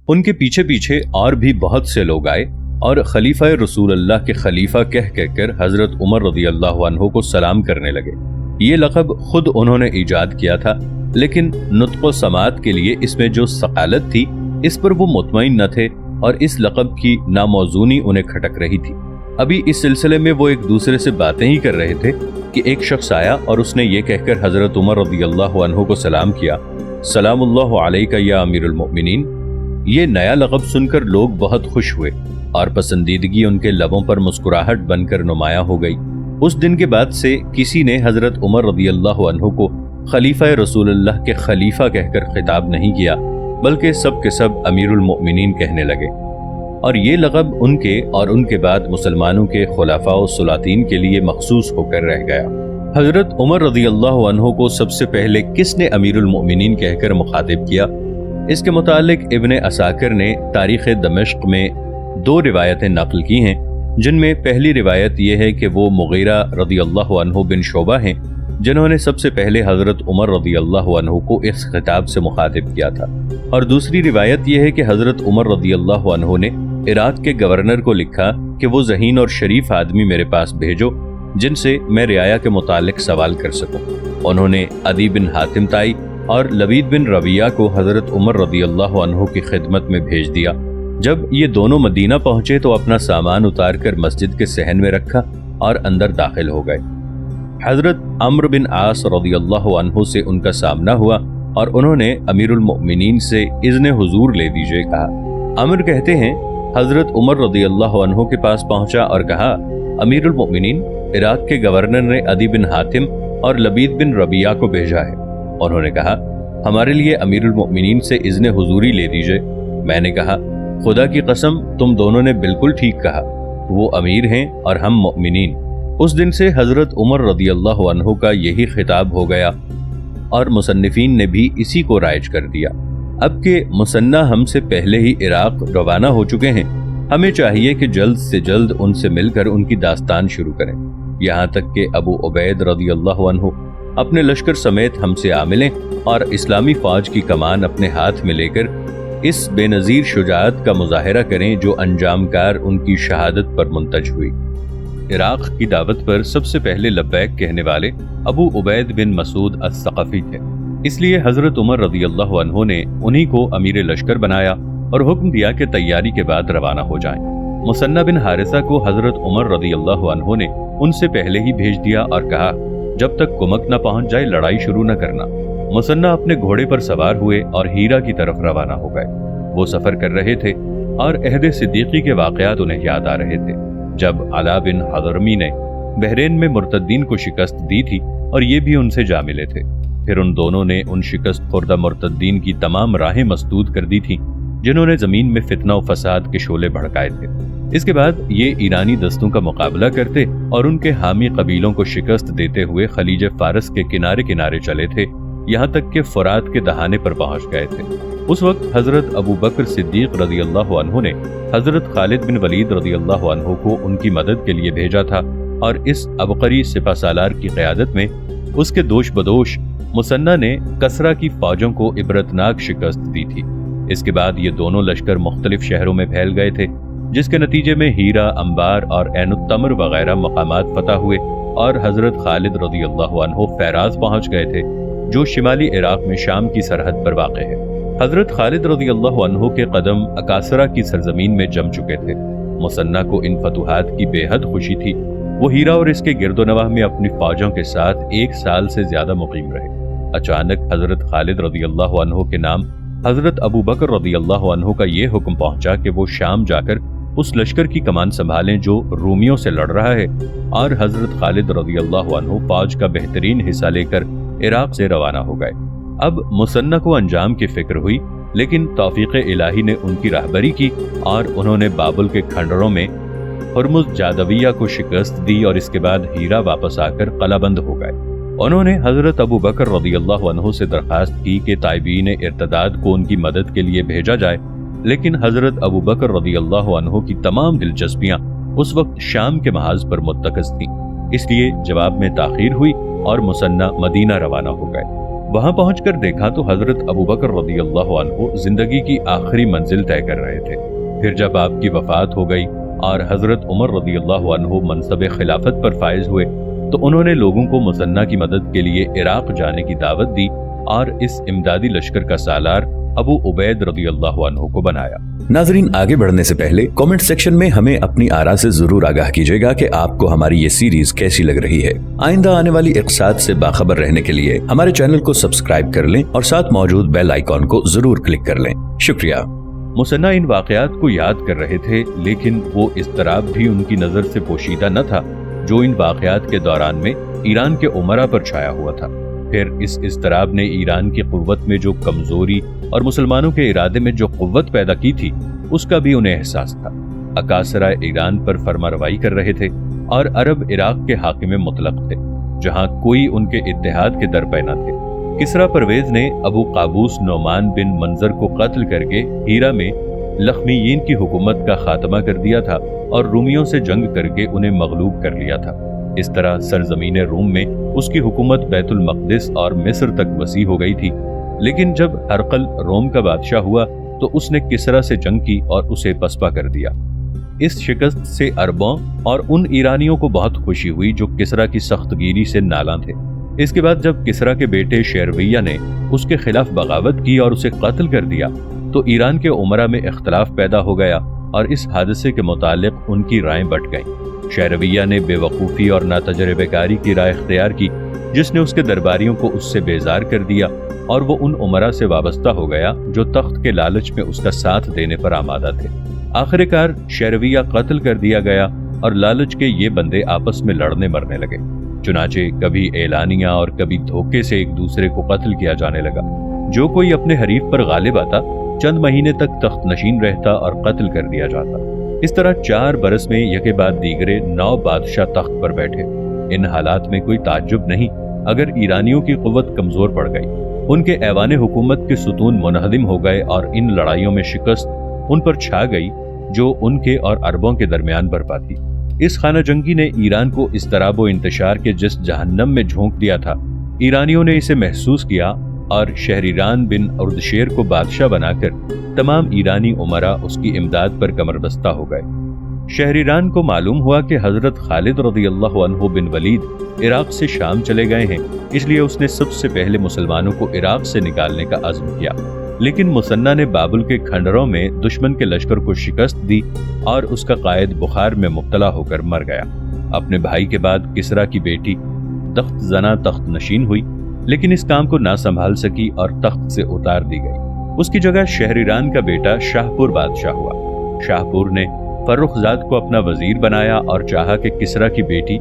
ان کے پیچھے پیچھے اور بھی بہت سے لوگ آئے اور خلیفہ رسول اللہ کے خلیفہ کہہ کر حضرت عمر رضی اللہ عنہ کو سلام کرنے لگے۔ یہ لقب خود انہوں نے ایجاد کیا تھا، لیکن نطق و سماعت کے لیے اس میں جو ثقالت تھی اس پر وہ مطمئن نہ تھے اور اس لقب کی ناموزونی انہیں کھٹک رہی تھی۔ ابھی اس سلسلے میں وہ ایک دوسرے سے باتیں ہی کر رہے تھے کہ ایک شخص آیا اور اس نے یہ کہہ کر حضرت عمر رضی اللہ عنہ کو سلام کیا، سلام اللہ علیکہ یا امیر المؤمنین۔ یہ نیا لقب سن کر لوگ بہت خوش ہوئے اور پسندیدگی ان کے لبوں پر مسکراہٹ بن کر نمایاں ہو گئی۔ اس دن کے بعد سے کسی نے حضرت عمر رضی اللہ عنہ کو خلیفہ رسول اللہ کے خلیفہ کہہ کر خطاب نہیں کیا، بلکہ سب کے سب امیر المؤمنین کہنے لگے، اور یہ لقب ان کے اور ان کے بعد مسلمانوں کے خلفاء و سلاطین کے لیے مخصوص ہو کر رہ گیا۔ حضرت عمر رضی اللہ عنہ کو سب سے پہلے کس نے امیر المؤمنین کہہ کر مخاطب کیا؟ اس کے متعلق ابن عساکر نے تاریخ دمشق میں 2 روایتیں نقل کی ہیں، جن میں پہلی روایت یہ ہے کہ وہ مغیرہ رضی اللہ عنہ بن شعبہ ہیں، جنہوں نے سب سے پہلے حضرت عمر رضی اللہ عنہ کو اس خطاب سے مخاطب کیا تھا، اور دوسری روایت یہ ہے کہ حضرت عمر رضی اللہ عنہ نے عراق کے گورنر کو لکھا کہ وہ ذہین اور شریف آدمی میرے پاس بھیجو جن سے میں رعایا کے متعلق سوال کر سکوں۔ انہوں نے عدی بن حاتم طائی اور لبید بن ربیعہ کو حضرت عمر رضی اللہ عنہ کی خدمت میں بھیج دیا۔ جب یہ دونوں مدینہ پہنچے تو اپنا سامان اتار کر مسجد کے صحن میں رکھا اور اندر داخل ہو گئے۔ حضرت عمرو بن عاص رضی اللہ عنہ سے ان کا سامنا ہوا اور انہوں نے امیر المؤمنین سے اذن حضور لے دیجیے کہا۔ عمرو کہتے ہیں حضرت عمر رضی اللہ عنہ کے پاس پہنچا اور کہا، امیر المؤمنین، عراق کے گورنر نے عدی بن حاتم اور لبید بن ربیعہ کو بھیجا ہے۔ انہوں نے کہا، ہمارے لیے امیر المؤمنین سے اذن حضوری لے دیجیے۔ میں نے کہا، خدا کی قسم تم دونوں نے بالکل ٹھیک کہا، وہ امیر ہیں اور ہم مؤمنین۔ اس دن سے حضرت عمر رضی اللہ عنہ کا یہی خطاب ہو گیا اور مصنفین نے بھی اسی کو رائج کر دیا۔ اب کہ مصنع ہم سے پہلے ہی عراق روانہ ہو چکے ہیں، ہمیں چاہیے کہ جلد سے جلد ان سے مل کر ان کی داستان شروع کریں، یہاں تک کہ ابو عبید رضی اللہ عنہ اپنے لشکر سمیت ہم سے آ ملیں اور اسلامی فوج کی کمان اپنے ہاتھ میں لے کر اس بے نظیر شجاعت کا مظاہرہ کریں جو انجام کار ان کی شہادت پر منتج ہوئی۔ عراق کی دعوت پر سب سے پہلے لبیک کہنے والے ابو عبید بن مسعود الثقفی تھے، اس لیے حضرت عمر رضی اللہ عنہ نے انہی کو امیر لشکر بنایا اور حکم دیا کہ تیاری کے بعد روانہ ہو جائیں۔ مصنع بن حارثہ کو حضرت عمر رضی اللہ عنہ نے ان سے پہلے ہی بھیج دیا اور کہا، جب تک کمک نہ پہنچ جائے لڑائی شروع نہ کرنا۔ مصنع اپنے گھوڑے پر سوار ہوئے اور ہیرا کی طرف روانہ ہو گئے۔ وہ سفر کر رہے تھے اور عہد صدیقی کے واقعات انہیں یاد آ رہے تھے، جب علا بن حضرمی نے بحرین میں مرتدین کو شکست دی تھی اور یہ بھی ان سے جا ملے تھے۔ پھر ان دونوں نے ان شکست خوردہ مرتدین کی تمام راہیں مسدود کر دی تھیں جنہوں نے زمین میں فتنہ و فساد کے شعلے بھڑکائے تھے۔ اس کے بعد یہ ایرانی دستوں کا مقابلہ کرتے اور ان کے حامی قبیلوں کو شکست دیتے ہوئے خلیج فارس کے کنارے کنارے چلے تھے، یہاں تک کہ فرات کے دہانے پر پہنچ گئے تھے۔ اس وقت حضرت ابو بکر صدیق رضی اللہ عنہ نے حضرت خالد بن ولید رضی اللہ عنہ کو ان کی مدد کے لیے بھیجا تھا، اور اس عبقری سپہ سالار کی قیادت میں اس کے دوش بدوش مصنع نے کسرا کی فوجوں کو عبرتناک شکست دی تھی۔ اس کے بعد یہ دونوں لشکر مختلف شہروں میں پھیل گئے تھے، جس کے نتیجے میں ہیرا، انبار اور عین التمر وغیرہ مقامات فتح ہوئے، اور حضرت خالد رضی اللہ عنہ فیراز پہنچ گئے تھے جو شمالی عراق میں شام کی سرحد پر واقع ہے۔ حضرت خالد رضی اللہ عنہ کے قدم اکاسرا کی سرزمین میں جم چکے تھے۔ مصنع کو ان فتوحات کی بے حد خوشی تھی۔ وہ ہیرا اور اس کے گرد و نواح میں اپنی فوجوں کے ساتھ 1 سال سے زیادہ مقیم رہے۔ اچانک حضرت خالد رضی اللہ عنہ کے نام حضرت ابو بکر رضی اللہ عنہ کا یہ حکم پہنچا کہ وہ شام جا کر اس لشکر کی کمان سنبھالیں جو رومیوں سے لڑ رہا ہے، اور حضرت خالد رضی اللہ عنہ فوج کا بہترین حصہ لے کر عراق سے روانہ ہو گئے۔ اب مصنع کو انجام کی فکر ہوئی، لیکن توفیق الہی نے ان کی رہبری کی اور انہوں نے بابل کے کھنڈروں میں ہرمز جادویہ کو شکست دی، اور اس کے بعد ہیرا واپس آ کر قلعہ بند ہو گئے۔ انہوں نے حضرت ابو بکر رضی اللہ عنہ سے درخواست کی کہ تائبین ارتداد کو ان کی مدد کے لیے بھیجا جائے، لیکن حضرت ابو بکر رضی اللہ عنہ کی تمام دلچسپیاں اس وقت شام کے محاذ پر مرتکز تھیں، اس لیے جواب میں تاخیر ہوئی اور مصنع مدینہ روانہ ہو گئے۔ वहां पहुंचकर देखा तो हजरत अबू बकर रज़ी अल्लाह अन्हु जिंदगी की आखिरी मंजिल तय कर रहे थे। फिर जब आपकी वफात हो गई और हजरत उमर रज़ी अल्लाह अन्हु मनसब खिलाफत पर फायज हुए तो उन्होंने लोगों को मुसन्ना की मदद के लिए इराक जाने की दावत दी और इस इमदादी लश्कर का सालार अबू उबैद रज़ी अल्लाह अन्हु को बनाया। नाजरीन, आगे बढ़ने से पहले कमेंट सेक्शन में हमें अपनी आरा से जरूर आगाह कीजिएगा कि आपको हमारी ये सीरीज कैसी लग रही है। आइंदा आने वाली इक़्साद से बाखबर रहने के लिए हमारे चैनल को सब्सक्राइब कर लें और साथ मौजूद बेल आइकॉन को जरूर क्लिक कर लें। शुक्रिया। मुसन्ना इन वाक़यात को याद कर रहे थे, लेकिन वो इज़्तिराब भी उनकी नज़र से पोशीदा न था जो इन वाक़यात के दौरान में ईरान के उमरा पर छाया हुआ था। फिर इस इज़्तिराब ने ईरान की क़ुव्वत में जो कमज़ोरी और मुसलमानों के इरादे में जो क़ुव्वत पैदा की थी उसका भी उन्हें एहसास था। अकासरा ईरान पर फरमारवाई कर रहे थे और अरब इराक के हाकिम मुतलक थे, जहाँ कोई उनके इत्तेहाद के दर पे न थे। किसरा परवेज ने अबू काबूस नोमान बिन मंजर को कत्ल करके हीरा में लख्मीयीन की हुकूमत का खात्मा कर दिया था और रूमियों से जंग करके उन्हें मगलूब कर लिया था। इस तरह सरजमीन रूम में उसकी हुकूमत बैतुल मक़दिस और मिस्र तक वसी हो गई थी। लेकिन जब हरकल रोम का बादशाह हुआ तो उसने किसरा से जंग की और उसे पसपा कर दिया। इस शिकस्त से अरबों और उन ईरानियों को बहुत खुशी हुई जो किसरा की सख्तगीरी से नाला थे। इसके बाद जब किसरा के बेटे शेरविया ने उसके खिलाफ बगावत की और उसे कत्ल कर दिया तो ईरान के उमरा में इख्तलाफ पैदा हो गया और इस हादसे के मुतालिक उनकी रायें बट गईं। शेरविया ने बेवकूफ़ी और नातजर्बेकारी की राय इख्तियार की, जिसने उसके दरबारियों को उससे बेजार कर दिया और वो उन उमरा से वाबस्ता हो गया जो तख्त के लालच में उसका साथ देने पर आमादा थे। आखिरकार शेरविया कत्ल कर दिया गया और लालच के ये बंदे आपस में लड़ने मरने लगे। चुनाचे कभी एलानिया और कभी धोखे से एक दूसरे को कत्ल किया जाने लगा। जो कोई अपने हरीफ पर गालिब आता चंद महीने तक तख्त नशीन रहता और कत्ल कर दिया जाता। इस तरह 4 बरस में यके बाद दीगरे 9 बादशाह तख्त पर बैठे। इन हालात में कोई ताज्जुब नहीं अगर ईरानियों की कुव्वत कमजोर पड़ गई। उनके ऐवाने हुकूमत के सुतून मुनहदिम हो गए और इन लड़ाइयों में शिकस्त उन पर छा गई जो उनके और अरबों के दरमियान बरपा थी। इस खाना जंगी ने ईरान को इस्तराब व इंतशार के जिस जहन्नम में झोंक दिया था, ईरानियों ने इसे महसूस किया और शहरीरान बिन अर्दशेर को बादशाह बनाकर तमाम ईरानी उमरा उसकी इमदाद पर कमरबस्ता हो गए। शहरीरान को मालूम हुआ कि हजरत खालिद रज़ियल्लाहु अन्हु बिन वलीद इराक से शाम चले गए हैं, इसलिए उसने सबसे पहले मुसलमानों को इराक से निकालने का अज़्म किया। लेकिन मुसन्ना ने बाबुल के खंडरों में दुश्मन के लश्कर को शिकस्त दी और उसका कायद बुखार में मुब्तला होकर मर गया। अपने भाई के बाद किसरा की बेटी तख्त जना तख्त नशीन हुई, लेकिन इस काम को ना संभाल सकी और तख्त से उतार दी गई। उसकी जगह शहरीरान का बेटा शाहपुर बादशाह हुआ। शाहपुर ने फर्रुखजाद को अपना वजीर बनाया और चाहा कि किसरा की बेटी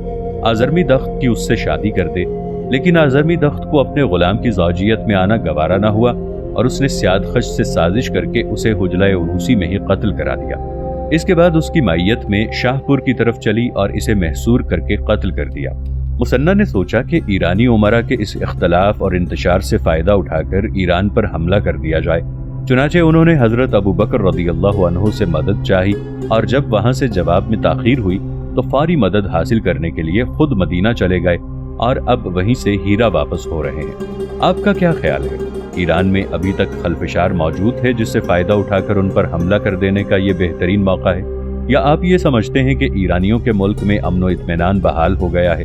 आज़रमी दख्त की उससे शादी कर दे, लेकिन आज़रमी दख्त को अपने गुलाम की ज़ौजियत में आना गवारा ना हुआ और उसने सियादखश से साजिश करके उसे हुजला उरूसी में ही कत्ल करा दिया। इसके बाद उसकी माइयत में शाहपुर की तरफ चली और इसे महसूर करके कत्ल कर दिया। मुसन्ना ने सोचा कि ईरानी उमरा के इस इख्तलाफ और इंतशार से फ़ायदा उठाकर ईरान पर हमला कर दिया जाए। चुनाचे उन्होंने हज़रत अबू बकर रज़ियल्लाहु अन्हु से मदद चाही और जब वहाँ से जवाब में ताख़ीर हुई तो फौरी मदद हासिल करने के लिए खुद मदीना चले गए और अब वहीं से हीरा वापस हो रहे हैं। आपका क्या ख्याल है? ईरान में अभी तक खलफशार मौजूद है जिससे फ़ायदा उठाकर उन पर हमला कर देने का ये बेहतरीन मौका है, या आप ये समझते हैं कि ईरानियों के मुल्क में अमन व इत्मीनान बहाल हो गया है,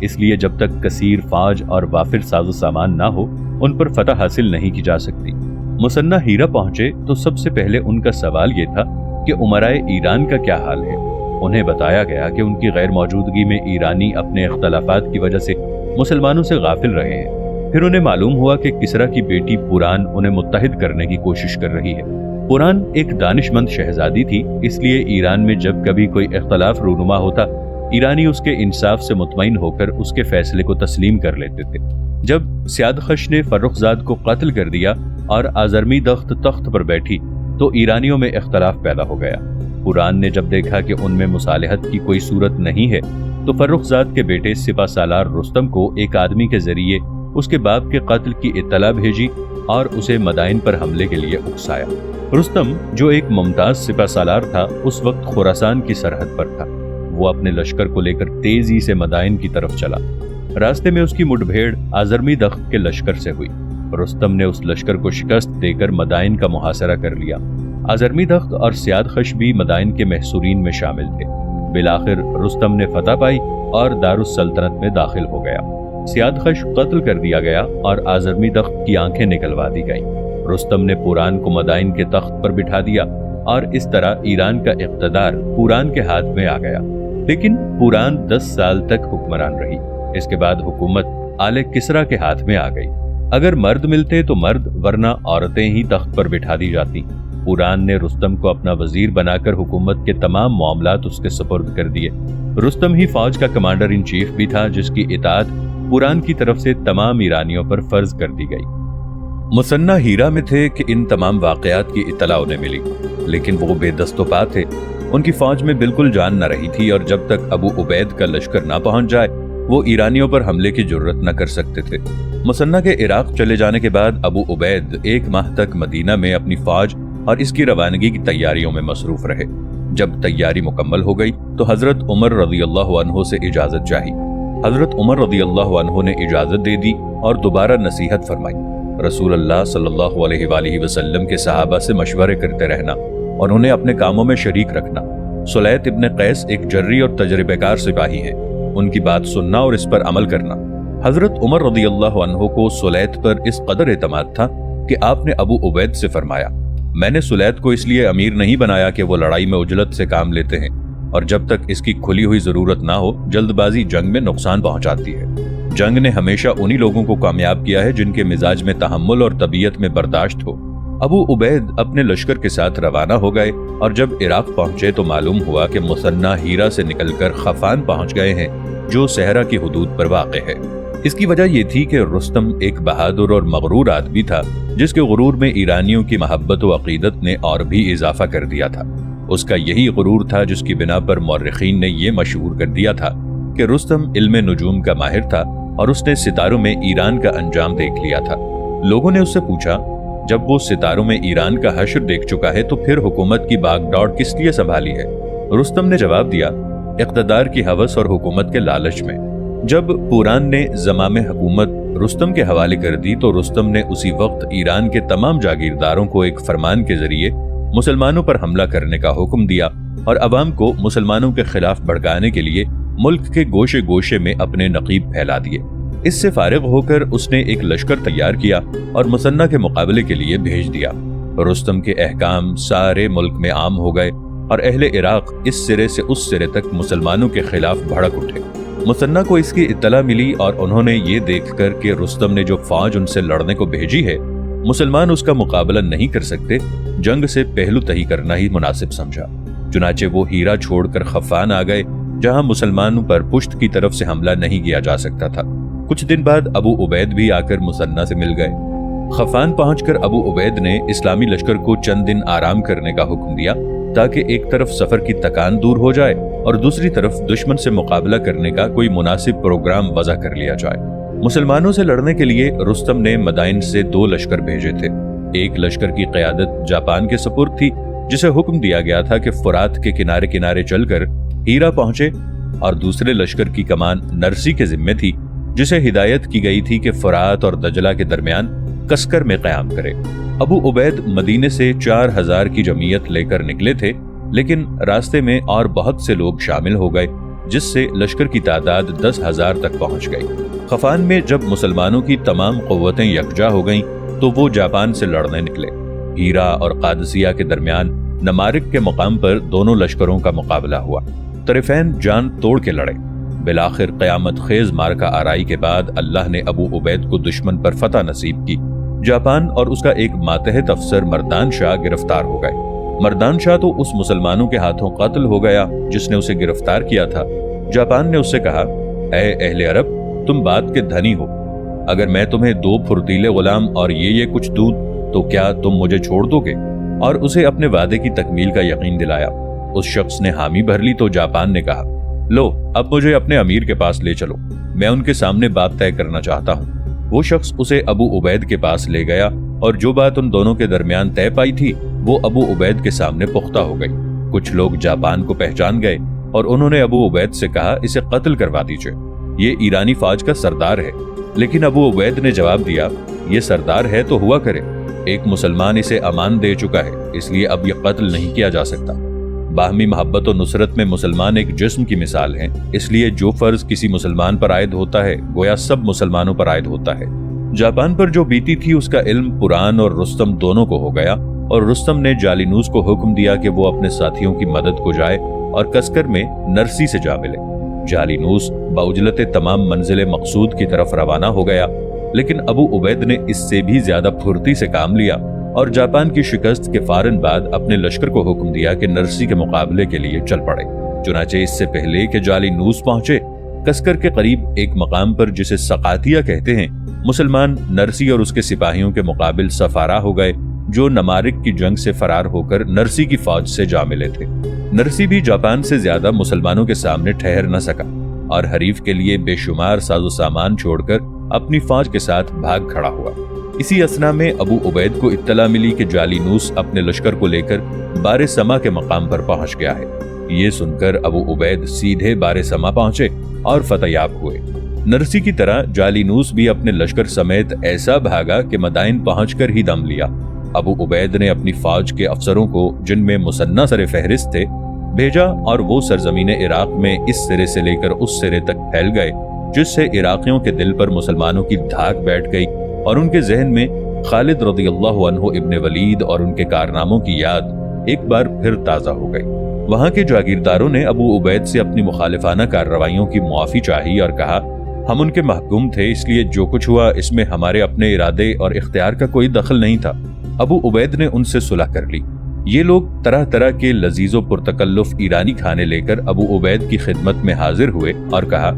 इसलिए जब तक कसीर फौज और वाफिर साजो सामान ना हो उन पर फतह हासिल नहीं की जा सकती? मुसन्ना हीरा पहुंचे तो सबसे पहले उनका सवाल ये था कि उमराए ईरान का क्या हाल है। उन्हें बताया गया कि उनकी गैर मौजूदगी में ईरानी अपने इख्तलाफात की वजह से मुसलमानों से गाफिल रहे हैं। फिर उन्हें मालूम हुआ कि किसरा की बेटी पुरान उन्हें मुत्तहिद करने की कोशिश कर रही है। पुरान एक दानिशमंद शहजादी थी, इसलिए ईरान में जब कभी कोई इख्तलाफ रूनुमा होता ईरानी उसके इंसाफ से मुतमईन होकर उसके फैसले को तस्लीम कर लेते थे। जब सियादखश ने फर्रुखजाद को कत्ल कर दिया और आज़रमी दख्त तख्त पर बैठी तो ईरानियों में इख्तलाफ पैदा हो गया। पुरान ने जब देखा कि उनमें मुसालहत की कोई सूरत नहीं है तो फर्रुखजाद के बेटे सिपा सालार रुस्तम को एक आदमी के जरिए उसके बाप के कत्ल की इत्तला भेजी और उसे मदाइन पर हमले के लिए उकसाया। रुस्तम, जो एक मुमताज सिपा सालार था, उस वक्त खुरासान की सरहद पर था। वो अपने लश्कर को लेकर तेजी से मदाइन की तरफ चला। रास्ते में उसकी मुठभेड़ आज़रमी दख्त के लश्कर से हुई। رستم نے اس لشکر کو شکست دے کر مدائن کا محاصرہ کر لیا۔ آزرمی تخت اور سیادخش بھی مدائن کے محصورین میں شامل تھے۔ بالآخر رستم نے فتح پائی اور دارالسلطنت میں داخل ہو گیا۔ سیادخش قتل کر دیا گیا اور آزرمی تخت کی آنکھیں نکلوا دی گئیں۔ رستم نے پوران کو مدائن کے تخت پر بٹھا دیا اور اس طرح ایران کا اقتدار پوران کے ہاتھ میں آ گیا۔ لیکن پوران 10 سال تک حکمران رہی۔ اس کے بعد حکومت آل کسریٰ کے ہاتھ میں آ گئی۔ اگر مرد ملتے تو مرد، ورنہ عورتیں ہی تخت پر بٹھا دی جاتی۔ پوران نے رستم کو اپنا وزیر بنا کر حکومت کے تمام معاملات اس کے سپرد کر دیے۔ رستم ہی فوج کا کمانڈر ان چیف بھی تھا، جس کی اطاعت پوران کی طرف سے تمام ایرانیوں پر فرض کر دی گئی۔ مثنیٰ ہیرا میں تھے کہ ان تمام واقعات کی اطلاع انہیں ملی، لیکن وہ بے دست و پا تھے۔ ان کی فوج میں بالکل جان نہ رہی تھی اور جب تک ابو عبید کا لشکر نہ پہنچ جائے وہ ایرانیوں پر حملے کی جرت نہ کر سکتے تھے۔ مثنیٰ کے عراق چلے جانے کے بعد ابو عبید 1 ماہ تک مدینہ میں اپنی فوج اور اس کی روانگی کی تیاریوں میں مصروف رہے۔ جب تیاری مکمل ہو گئی تو حضرت عمر رضی اللہ عنہ سے اجازت چاہی۔ حضرت عمر رضی اللہ عنہ نے اجازت دے دی اور دوبارہ نصیحت فرمائی۔ رسول اللہ صلی اللہ علیہ وآلہ وسلم کے صحابہ سے مشورے کرتے رہنا اور انہیں اپنے کاموں میں شریک رکھنا۔ سلیط ابن قیس ایک جری اور تجربہ کار سپاہی ہیں، ان کی بات سننا اور اس پر عمل کرنا۔ حضرت عمر رضی اللہ عنہ کو سلیط پر اس قدر اعتماد تھا کہ آپ نے ابو عبید سے فرمایا، میں نے سلیط کو اس لیے امیر نہیں بنایا کہ وہ لڑائی میں عجلت سے کام لیتے ہیں اور جب تک اس کی کھلی ہوئی ضرورت نہ ہو جلد بازی جنگ میں نقصان پہنچاتی ہے۔ جنگ نے ہمیشہ انہی لوگوں کو کامیاب کیا ہے جن کے مزاج میں تحمل اور طبیعت میں برداشت ہو۔ ابو عبید اپنے لشکر کے ساتھ روانہ ہو گئے اور جب عراق پہنچے تو معلوم ہوا کہ مثنیٰ ہیرا سے نکل کر خفان پہنچ گئے ہیں، جو صحرا کی حدود پر واقع ہے۔ اس کی وجہ یہ تھی کہ رستم ایک بہادر اور مغرور آدمی تھا، جس کے غرور میں ایرانیوں کی محبت و عقیدت نے اور بھی اضافہ کر دیا تھا۔ اس کا یہی غرور تھا جس کی بنا پر مورخین نے یہ مشہور کر دیا تھا کہ رستم علم نجوم کا ماہر تھا اور اس نے ستاروں میں ایران کا انجام دیکھ لیا تھا۔ لوگوں نے اس سے پوچھا، جب وہ ستاروں میں ایران کا حشر دیکھ چکا ہے تو پھر حکومت کی باغ دوڑ کس لیے سنبھالی ہے؟ رستم نے جواب دیا، اقتدار کی ہوس اور حکومت کے لالچ میں۔ جب پوران نے زمام حکومت رستم کے حوالے کر دی تو رستم نے اسی وقت ایران کے تمام جاگیرداروں کو ایک فرمان کے ذریعے مسلمانوں پر حملہ کرنے کا حکم دیا اور عوام کو مسلمانوں کے خلاف بھڑکانے کے لیے ملک کے گوشے گوشے میں اپنے نقیب پھیلا دیے۔ اس سے فارغ ہو کر اس نے ایک لشکر تیار کیا اور مثنیٰ کے مقابلے کے لیے بھیج دیا۔ رستم کے احکام سارے ملک میں عام ہو گئے اور اہل عراق اس سرے سے اس سرے تک مسلمانوں کے خلاف بھڑک اٹھے۔ مثنیٰ کو اس کی اطلاع ملی اور انہوں نے یہ دیکھ کر کہ رستم نے جو فوج ان سے لڑنے کو بھیجی ہے مسلمان اس کا مقابلہ نہیں کر سکتے، جنگ سے پہلو تہی کرنا ہی مناسب سمجھا۔ چنانچہ وہ ہیرا چھوڑ کر خفان آ گئے، جہاں مسلمانوں پر پشت کی طرف سے حملہ نہیں کیا جا سکتا تھا۔ کچھ دن بعد ابو عبید بھی آ کر مثنیٰ سے مل گئے۔ خفان پہنچ کر ابو عبید نے اسلامی لشکر کو چند دن آرام کرنے کا حکم دیا تاکہ ایک طرف سفر کی تکان دور ہو جائے اور دوسری طرف دشمن سے مقابلہ کرنے کا کوئی مناسب پروگرام وضع کر لیا جائے۔ مسلمانوں سے لڑنے کے لیے رستم نے مدائن سے 2 لشکر بھیجے تھے۔ ایک لشکر کی قیادت جاپان کے سپرد تھی، جسے حکم دیا گیا تھا کہ فرات کے کنارے کنارے چل کر ہیرا پہنچے، اور دوسرے لشکر کی کمان نرسی کے ذمے تھی، جسے ہدایت کی گئی تھی کہ فرات اور دجلہ کے درمیان کسکر میں قیام کرے۔ ابو عبید مدینے سے 4000 کی جمعیت لے کر نکلے تھے، لیکن راستے میں اور بہت سے لوگ شامل ہو گئے، جس سے لشکر کی تعداد 10,000 تک پہنچ گئی۔ خفان میں جب مسلمانوں کی تمام قوتیں یکجا ہو گئیں تو وہ جاپان سے لڑنے نکلے۔ ہیرا اور قادسیہ کے درمیان نمارک کے مقام پر دونوں لشکروں کا مقابلہ ہوا۔ طرفین جان توڑ کے لڑے۔ بالآخر قیامت خیز مارکہ آرائی کے بعد اللہ نے ابو عبید کو دشمن پر فتح نصیب کی۔ جاپان اور اس کا ایک ماتحت افسر مردان شاہ گرفتار ہو گئے۔ مردان شاہ تو اس مسلمانوں کے ہاتھوں قتل ہو گیا جس نے اسے گرفتار کیا تھا۔ جاپان نے اس سے کہا، اے اہل عرب، تم بات کے دھنی ہو، اگر میں تمہیں 2 پھرتیلے غلام اور یہ کچھ دوں تو کیا تم مجھے چھوڑ دو گے؟ اور اسے اپنے وعدے کی تکمیل کا یقین دلایا۔ اس شخص نے حامی بھر لی تو جاپان نے کہا، لو اب مجھے اپنے امیر کے پاس لے چلو، میں ان کے سامنے بات طے کرنا چاہتا ہوں۔ وہ شخص اسے ابو عبید کے پاس لے گیا اور جو بات ان دونوں کے درمیان طے پائی تھی وہ ابو عبید کے سامنے پختہ ہو گئی۔ کچھ لوگ جاپان کو پہچان گئے اور انہوں نے ابو عبید سے کہا، اسے قتل کروا دیجئے، یہ ایرانی فوج کا سردار ہے۔ लेकिन अबू उबैद ने जवाब दिया, ये सरदार है तो हुआ करे, एक मुसलमान इसे अमान दे चुका है, इसलिए अब यह कत्ल नहीं किया जा सकता। बाहमी मोहब्बत और नुसरत में मुसलमान एक जिस्म की मिसाल हैं, इसलिए जो फर्ज किसी मुसलमान पर आयद होता है गोया सब मुसलमानों पर आयद होता है। जापान पर जो बीती थी उसका इल्म पुरान और रुस्तम दोनों को हो गया, और रुस्तम ने जालिनूस को हुक्म दिया कि वो अपने साथियों की मदद को जाए और कस्कर में नरसी से जा मिले। जालिनूस बाउजलत तमाम मंजिल मकसूद की तरफ रवाना हो गया, लेकिन अबू उबैद ने इससे भी ज्यादा फुर्ती से काम लिया और जापान की शिकस्त के फौरन बाद अपने लश्कर को हुक्म दिया कि नरसी के मुकाबले के लिए चल पड़े। चुनाचे इससे पहले कि जालिनूस पहुंचे, कस्कर के करीब एक मकाम पर जिसे सकातिया कहते हैं, मुसलमान नरसी और उसके सिपाहियों के मुकाबिल सफारा हो गए, जो नमारिक की जंग से फरार होकर नरसी की फौज से जा मिले थे। नरसी भी जापान से ज्यादा मुसलमानों के सामने ठहर न सका और हरीफ के लिए बेशुमार साजो सामान छोड़कर अपनी फौज के साथ भाग खड़ा हुआ। इसी असना में अबू उबैद को इत्तला मिली कि जालिनूस अपने लश्कर को लेकर बारे समा के मकाम पर पहुंच गया है। ये सुनकर अबू उबैद सीधे बारे समा पहुंचे और फतयाब हुए। नरसी की तरह जालिनूस भी अपने लश्कर समेत ऐसा भागा कि मदाइन पहुंचकर ही दम लिया। अबू उबैद ने अपनी फौज के अफसरों को, जिनमें मुसन्ना सरे फहरिस्त थे, भेजा और वो सरजमीन इराक में इस सिरे से लेकर उस सिरे तक फैल गए, जिससे इराकियों के दिल पर मुसलमानों की धाक बैठ गई और उनके जहन में खालिद रज़ियल्लाहु अन्हु इब्न वलीद और उनके कारनामों की याद एक बार फिर ताज़ा हो गई। वहां के जागीरदारों ने अबू उबैद से अपनी मुखालिफाना कार्रवाइयों की मुआफ़ी चाही और कहा, हम उनके महकूम थे, इसलिए जो कुछ हुआ इसमें हमारे अपने इरादे और इख्तियार का कोई दखल नहीं था। अबू उबैद ने उनसे सुलह कर ली। ये लोग तरह तरह के लजीजो पुरतकल्लुफ ईरानी खाने लेकर अबू उबैद की खिदमत में हाजिर हुए और कहा,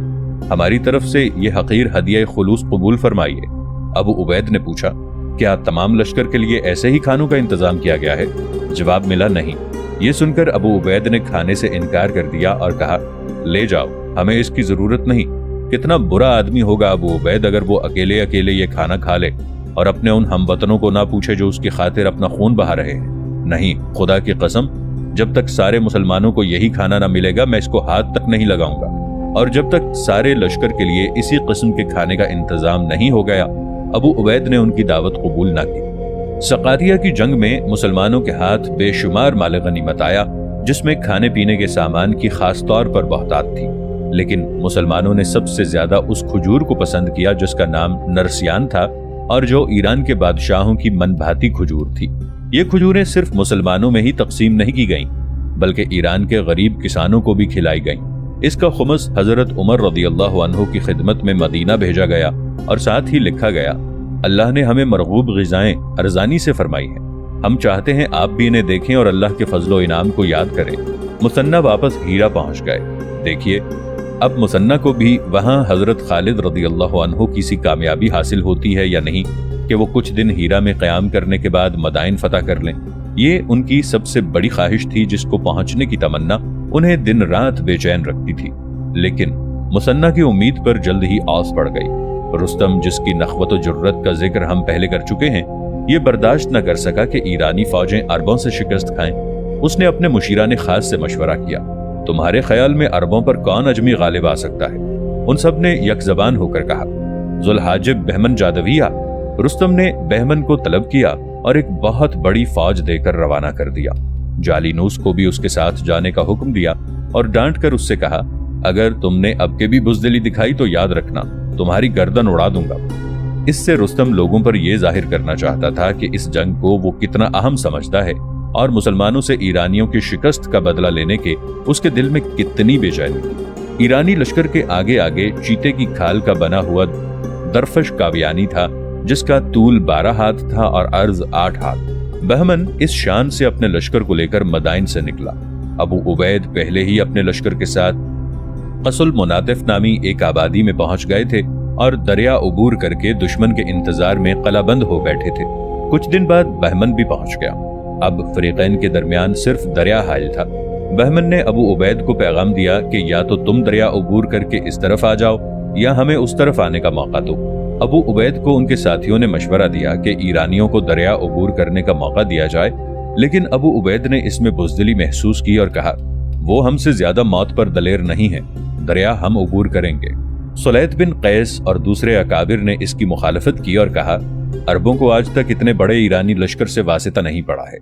हमारी तरफ से ये हकीर हदिया खुलूस कबूल फरमाइए। अबू उबैद ने पूछा, क्या तमाम लश्कर के लिए ऐसे ही खानों का इंतजाम किया गया है? जवाब मिला, नहीं। ये सुनकर अबू उबैद ने खाने से इनकार कर दिया और कहा, ले जाओ, हमें इसकी जरूरत नहीं। कितना बुरा आदमी होगा अबू उबैद अगर वो अकेले अकेले ये खाना खा ले और अपने उन हमवतनों को ना पूछे जो उसकी खातिर अपना खून बहा रहे हैं। नहीं, खुदा की कसम, जब तक सारे मुसलमानों को यही खाना ना मिलेगा मैं इसको हाथ तक नहीं लगाऊंगा, और जब तक सारे लश्कर के लिए इसी किस्म के खाने का इंतजाम नहीं हो गया, अबू उबैद ने उनकी दावत कबूल ना की। सकातिया की जंग में मुसलमानों के हाथ बेशुमार माल गनीमत आया, जिसमें खाने पीने के सामान की खास तौर पर बहुतात थी, लेकिन मुसलमानों ने सबसे ज्यादा उस खजूर को पसंद किया जिसका नाम नरसियान था और जो ईरान के बादशाहों की मनभाती खजूर थी। ये खजूरें सिर्फ मुसलमानों में ही तकसीम नहीं की गईं, बल्कि ईरान के गरीब किसानों को भी खिलाई गईं। इसका खुमस हजरत उमर रज़ियल्लाहु अन्हु की खिदमत में मदीना भेजा गया और साथ ही लिखा गया, अल्लाह ने हमें मरगूब ग़िज़ाएं अरज़ानी से फरमाई हैं, हम चाहते हैं आप भी इन्हें देखें और अल्लाह के फजलो इनाम को याद करें। मुसन्ना वापस हीरा पहुंच गए। देखिए, अब मुसन्ना को भी वहां हजरत खालिद रज़ियल्लाहु अन्हु की सी कामयाबी हासिल होती है या नहीं कि वो कुछ दिन हीरा में क़याम करने के बाद मदाइन फतह कर लें। ये उनकी सबसे बड़ी ख्वाहिश थी, जिसको पहुंचने की तमन्ना उन्हें दिन रात बेचैन रखती थी। लेकिन मुसन्ना की उम्मीद पर जल्द ही आस पड़ गई। रुस्तम, जिसकी नख़वत व जुर्रत का जिक्र हम पहले कर चुके हैं, ये बर्दाश्त न कर सका कि ईरानी फौजें अरबों से शिकस्त खाएं। उसने अपने मुशीराने खास से मशवरा किया, तुम्हारे ख्याल में अरबों पर कौन अजमी गालिब आ सकता है? उन सब ने यक ज़बान होकर कहा, ज़ुल्हाजिब बहमन जादविया। रुस्तम ने बहमन को तलब किया और एक बहुत बड़ी फौज देकर रवाना कर दिया। जालिनूस को भी उसके साथ जाने का हुक्म दिया और डांट कर उससे कहा, अगर तुमने अब के भी बुज़दिली दिखाई तो याद रखना, तुम्हारी गर्दन उड़ा दूंगा। इससे रुस्तम लोगों पर यह जाहिर करना चाहता था कि इस जंग को वो कितना अहम समझता है और मुसलमानों से ईरानियों की शिकस्त का बदला लेने के उसके दिल में कितनी बेचैनी थी। ईरानी लश्कर के आगे आगे चीते की खाल का बना हुआ दरफश कावियानी था, जिसका तूल 12 हाथ था और अर्ज 8 हाथ। बहमन इस शान से अपने लश्कर को लेकर मदाइन से निकला। अबू उबैद पहले ही अपने लश्कर के साथ कसुल मुनातिफ नामी एक आबादी में पहुंच गए थे और दरिया उबूर करके दुश्मन के इंतजार में कलाबंद हो बैठे थे। कुछ दिन बाद बहमन भी पहुंच गया। अब फरीकैन के दरमियान सिर्फ दरिया हायल था। बहमन ने अबू उबैद को पैगाम दिया कि या तो तुम दरिया उबूर करके इस तरफ आ जाओ या हमें उस तरफ आने का मौका दो। अबू उबैद को उनके साथियों ने मशवरा दिया कि ईरानियों को दरिया उबूर करने का मौका दिया जाए, लेकिन अबू उबैद ने इसमें बुज़दिली महसूस की और कहा, वो हमसे ज्यादा मौत पर दलेर नहीं है, दरिया हम उबूर करेंगे। सुलैत बिन कैस और दूसरे अकाबिर ने इसकी मुखालफत की और कहा, अरबों को आज तक इतने बड़े ईरानी लश्कर से वास्ता नहीं पड़ा है।